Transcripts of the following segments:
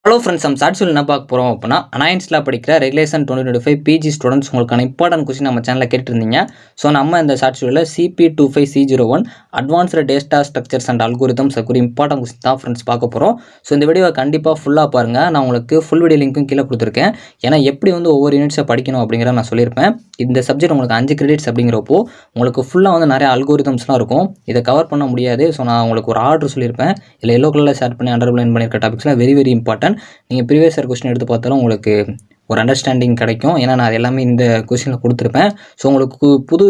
Hello friends, நம்ம சாட்சியில் என்ன பார்க்க போகிறோம் அப்படின்னா, அனாயின்ஸில் படிக்கிற ரெகுலேஷன் 2025 பிஜி ஸ்டூடெண்ட்ஸ் உங்களுக்கான இம்பார்ட்டன்ட் கொஸ்டின் நம்ம சேனலில் கேட்டுருந்தீங்க. ஸோ நம்ம இந்த சாட்சியில் CP25C01 advanced data structures and algorithms ஒரு இம்பார்ட்டன்ட் கொஸ்டின் தான் ஃப்ரெண்ட்ஸ் பார்க்க போகிறோம். ஸோ இந்த வீடியோவை கண்டிப்பாக ஃபுல்லாக பாருங்கள். நான் உங்களுக்கு ஃபுல் வீடியோ லிங்க்கும் கீழே கொடுத்துருக்கேன். ஏன்னா எப்படி ஒவ்வொரு யூனிட்ஸை படிக்கணும் அப்படிங்கிறத நான் சொல்லியிருப்பேன். இந்த சப்ஜெக்ட் உங்களுக்கு 5 கிரெடிட்ஸ் அப்படிங்கிறப்போ உங்களுக்கு ஃபுல்லாக நிறைய அல்கோரிதம்ஸ்லாம் இருக்கும். இதை கவர் பண்ண முடியாது. ஸோ நான் உங்களுக்கு ஒரு ஆர்டர் சொல்லியிருப்பேன். இல்லை எல்லோ கலரில் ஷேர் பண்ணி அண்டர்லைன் பண்ணியிருக்க டாபிக்ஸ்லாம் வெரி இம்பார்ட்டன்ட். நீங்கள் ப்ரீவியஸ் இயர் கொஸ்டின் எடுத்து பார்த்தாலும் உங்களுக்கு ஒரு அண்டர்ஸ்டாண்டிங் கிடைக்கும். ஏன்னா நான் எல்லாமே இந்த கொஸ்டினில் கொடுத்துருப்பேன். ஸோ உங்களுக்கு புது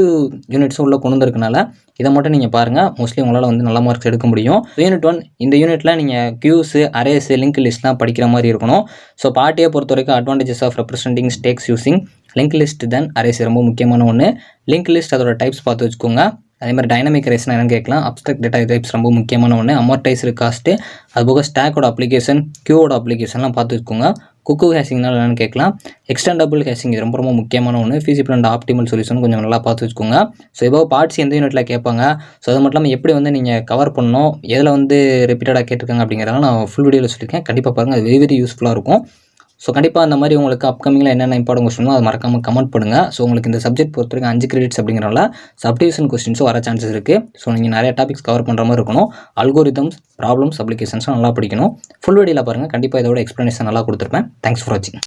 யூனிட்ஸும் உள்ளே கொண்டு வந்திருக்கனால இதை மட்டும் நீங்கள் பாருங்கள். மோஸ்ட்லி உங்களால் நல்ல மார்க்ஸ் எடுக்க முடியும். யூனிட் 1 இந்த யூனிட்டில் நீங்கள் கியூஸு, அரேஸு, லிங்க் லிஸ்ட்லாம் படிக்கிற மாதிரி இருக்கணும். ஸோ பார்ட்டியை பொறுத்த வரைக்கும் advantages of representing stacks using link list then arrays ரொம்ப முக்கியமான ஒன்று. லிங்க் லிஸ்ட் அதோட டைப்ஸ் பார்த்து வச்சுக்கோங்க. அதே மாதிரி டைனமிக் அரேஸ்னா என்னன்னு கேட்கலாம். அப்ஸ்ட்ராக்ட் டேட்டா டைப்ஸ் ரொம்ப முக்கியமான ஒன்று. அமார்டைஸ்டு காஸ்ட்டு, அதுபோக ஸ்டாக்கோட அப்ளிகேஷன், கியூவோட அப்ளிகேஷன்லாம் பார்த்து வச்சுக்கோங்க. குக்கு ஹேஷிங்னால என்னென்னு கேட்கலாம். எக்ஸ்டெண்டபிள் ஹேஷிங் இது ரொம்ப முக்கியமான ஒன்று. ஃபீஸிபிள் அண்ட் ஆப்டிமல் சொல்யூஷன் கொஞ்சம் நல்லா பார்த்து வச்சுக்கோங்க. ஸோ இப்போ பார்ட்ஸ் எந்த யூனிட்டில் கேட்பாங்க, ஸோ அது மட்டும் இல்லாமல் எப்படி நீங்கள் கவர் பண்ணணும், எதில் ரிப்பீட்டடாக கேட்டிருக்காங்க அப்படிங்கிறதெல்லாம் நான் ஃபுல் வீடியோவில் சொல்லியிருக்கேன். கண்டிப்பாக பாருங்கள், அது வெரி யூஸ்ஃபுல்லாக இருக்கும். ஸோ கண்டிப்பாக அந்த மாதிரி உங்களுக்கு அப்கமிங்கில் என்னென்ன இம்பார்ட்டன்ட் கொஸ்டினோ அதை மறக்காமல் கமெண்ட் பண்ணுங்கள். ஸோ உங்களுக்கு இந்த சப்ஜெக்ட் பொறுத்த வரைக்கும் 5 கிரெடிட்ஸ் அப்படிங்கிறனால சப்டிவிஷன் கொஸ்டின்ஸும் வர சான்சஸ் இருக்குது. ஸோ நீங்கள் நிறைய டாபிக்ஸ் கவர் பண்ணுற மாதிரி இருக்கணும். அல்கோரிதம்ஸ், ப்ராப்ளம்ஸ், அப்ளிகேஷன்ஸும் நல்லா படிக்கணும். ஃபுல் வீடியோவில் பாருங்கள். கண்டிப்பாக இதோட எக்ஸ்ப்ளனேஷன் நல்லா கொடுத்துருப்பேன். தேங்க்ஸ் ஃபார் வாட்சிங்.